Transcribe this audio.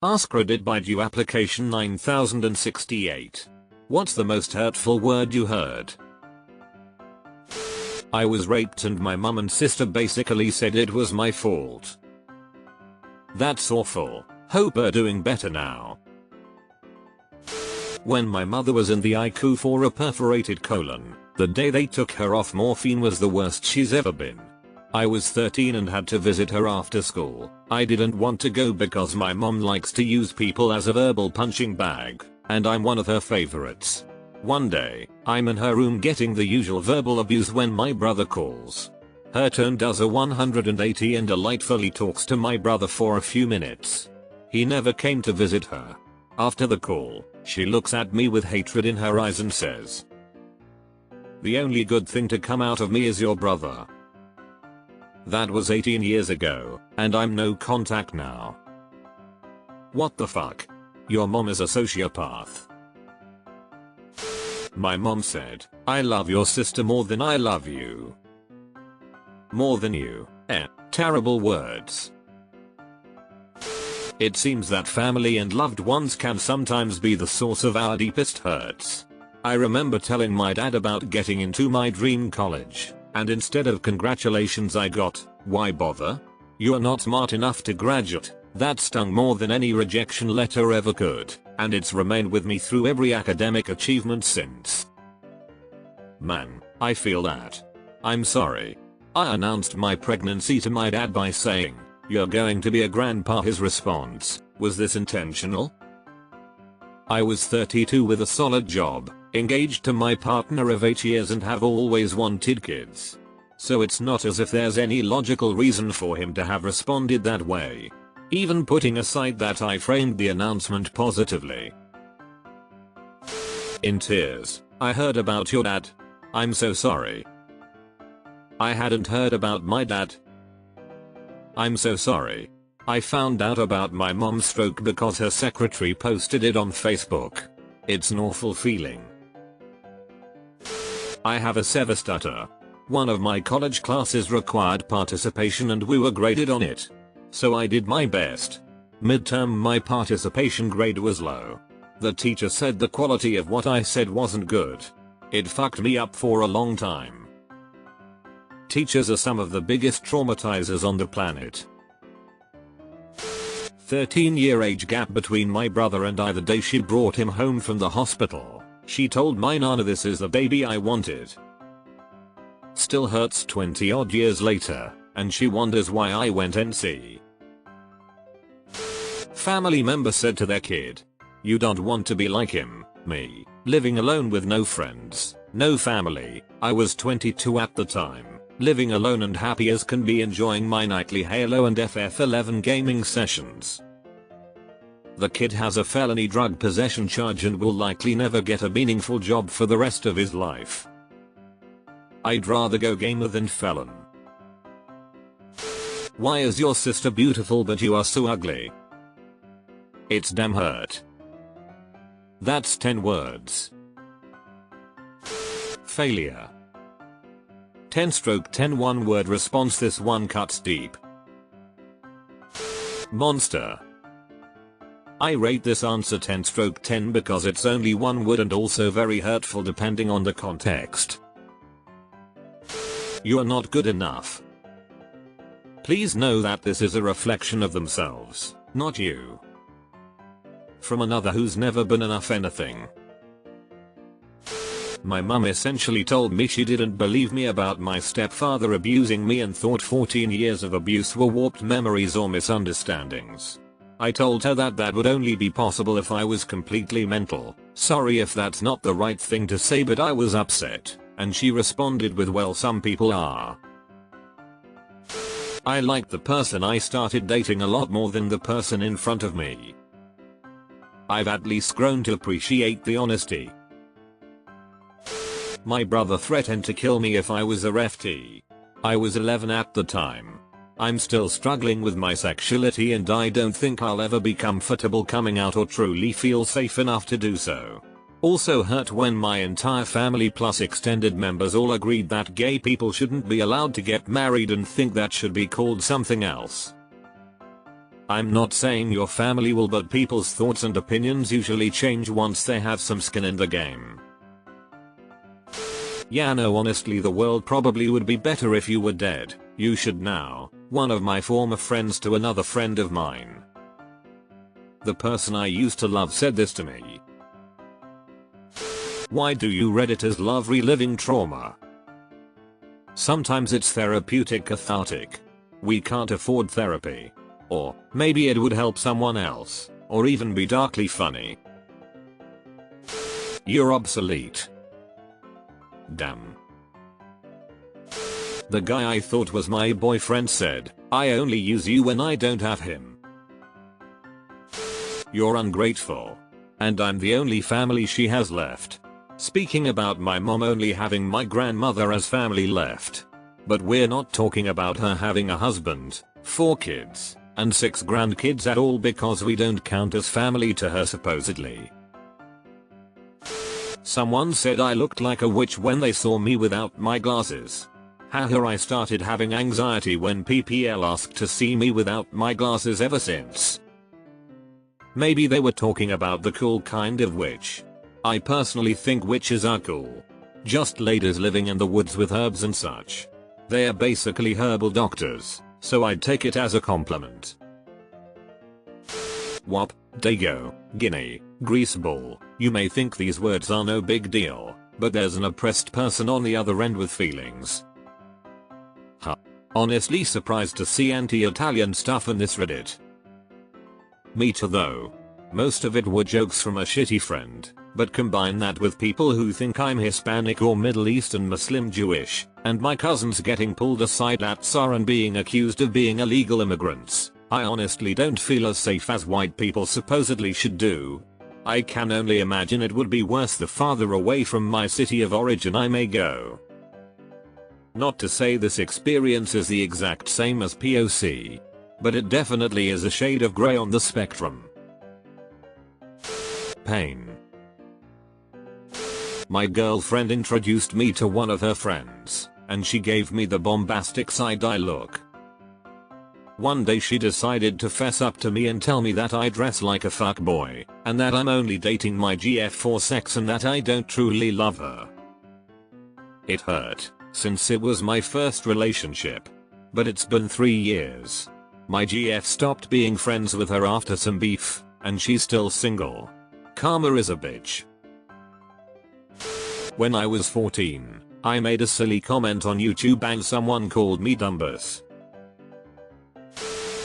AskReddit by due application 9068. What's the most hurtful word you heard? I was raped and my mum and sister basically said it was my fault. That's awful. Hope you're doing better now. When my mother was in the ICU for a perforated colon, the day they took her off morphine was the worst she's ever been. I was 13 and had to visit her after school. I didn't want to go because my mom likes to use people as a verbal punching bag, and I'm one of her favorites. One day, I'm in her room getting the usual verbal abuse when my brother calls. Her tone does a 180 and delightfully talks to my brother for a few minutes. He never came to visit her. After the call, she looks at me with hatred in her eyes and says, "The only good thing to come out of me is your brother." That was 18 years ago, and I'm no contact now. What the fuck? Your mom is a sociopath. My mom said, "I love your sister more than I love you." More than you. Terrible words. It seems that family and loved ones can sometimes be the source of our deepest hurts. I remember telling my dad about getting into my dream college, and instead of congratulations I got, "Why bother? You're not smart enough to graduate." That stung more than any rejection letter ever could, and it's remained with me through every academic achievement since. Man, I feel that. I'm sorry. I announced my pregnancy to my dad by saying, "You're going to be a grandpa." His response, "Was this intentional?" I was 32 with a solid job, engaged to my partner of 8 years and have always wanted kids. So it's not as if there's any logical reason for him to have responded that way. Even putting aside that I framed the announcement positively. In tears, "I heard about your dad. I'm so sorry." "I hadn't heard about my dad." "I'm so sorry. I found out about my mom's stroke because her secretary posted it on Facebook. It's an awful feeling." "I have a severe stutter. One of my college classes required participation and we were graded on it. So I did my best. Midterm my participation grade was low. The teacher said the quality of what I said wasn't good. It fucked me up for a long time." Teachers are some of the biggest traumatizers on the planet. 13-year age gap between my brother and I. The day she brought him home from the hospital, she told my nana, "This is the baby I wanted." Still hurts 20 odd years later, and she wonders why I went NC. Family member said to their kid, "You don't want to be like him." Me, living alone with no friends, no family. I was 22 at the time, living alone and happy as can be, enjoying my nightly Halo and FF11 gaming sessions. The kid has a felony drug possession charge and will likely never get a meaningful job for the rest of his life. I'd rather go gamer than felon. Why is your sister beautiful but you are so ugly? It's damn hurt. That's 10 words. Failure. 10/10 one word response. This one cuts deep. Monster. I rate this answer 10/10 because it's only one word and also very hurtful depending on the context. You are not good enough. Please know that this is a reflection of themselves, not you. From another who's never been enough anything. My mum essentially told me she didn't believe me about my stepfather abusing me and thought 14 years of abuse were warped memories or misunderstandings. I told her that that would only be possible if I was completely mental. Sorry if that's not the right thing to say, but I was upset, and she responded with, "Well, some people are." I liked the person I started dating a lot more than the person in front of me. I've at least grown to appreciate the honesty. My brother threatened to kill me if I was a refty. I was 11 at the time. I'm still struggling with my sexuality and I don't think I'll ever be comfortable coming out or truly feel safe enough to do so. Also hurt when my entire family plus extended members all agreed that gay people shouldn't be allowed to get married and think that should be called something else. I'm not saying your family will, but people's thoughts and opinions usually change once they have some skin in the game. Yeah, no, honestly the world probably would be better if you were dead. You should now. One of my former friends to another friend of mine. The person I used to love said this to me. Why do you Redditors love reliving trauma? Sometimes it's therapeutic, cathartic. We can't afford therapy. Or maybe it would help someone else. Or even be darkly funny. You're obsolete. Damn. The guy I thought was my boyfriend said, I only use you when I don't have him. You're ungrateful. And I'm the only family she has left. Speaking about my mom only having my grandmother as family left. But we're not talking about her having a husband, 4 kids, and 6 grandkids at all, because we don't count as family to her supposedly. Someone said I looked like a witch when they saw me without my glasses. Haha, I started having anxiety when PPL asked to see me without my glasses ever since. Maybe they were talking about the cool kind of witch. I personally think witches are cool. Just ladies living in the woods with herbs and such. They're basically herbal doctors, so I'd take it as a compliment. Wop, Dago, Guinea, Greaseball. You may think these words are no big deal, but there's an oppressed person on the other end with feelings. Huh. Honestly surprised to see anti-Italian stuff in this Reddit. Me too though. Most of it were jokes from a shitty friend, but combine that with people who think I'm Hispanic or Middle Eastern Muslim Jewish, and my cousins getting pulled aside at SAR and being accused of being illegal immigrants. I honestly don't feel as safe as white people supposedly should do. I can only imagine it would be worse the farther away from my city of origin I may go. Not to say this experience is the exact same as POC, but it definitely is a shade of grey on the spectrum. Pain. My girlfriend introduced me to one of her friends, and she gave me the bombastic side-eye look. One day she decided to fess up to me and tell me that I dress like a fuckboy, and that I'm only dating my GF for sex and that I don't truly love her. It hurt, since it was my first relationship. But it's been 3 years. My GF stopped being friends with her after some beef, and she's still single. Karma is a bitch. When I was 14, I made a silly comment on YouTube and someone called me Dumbus.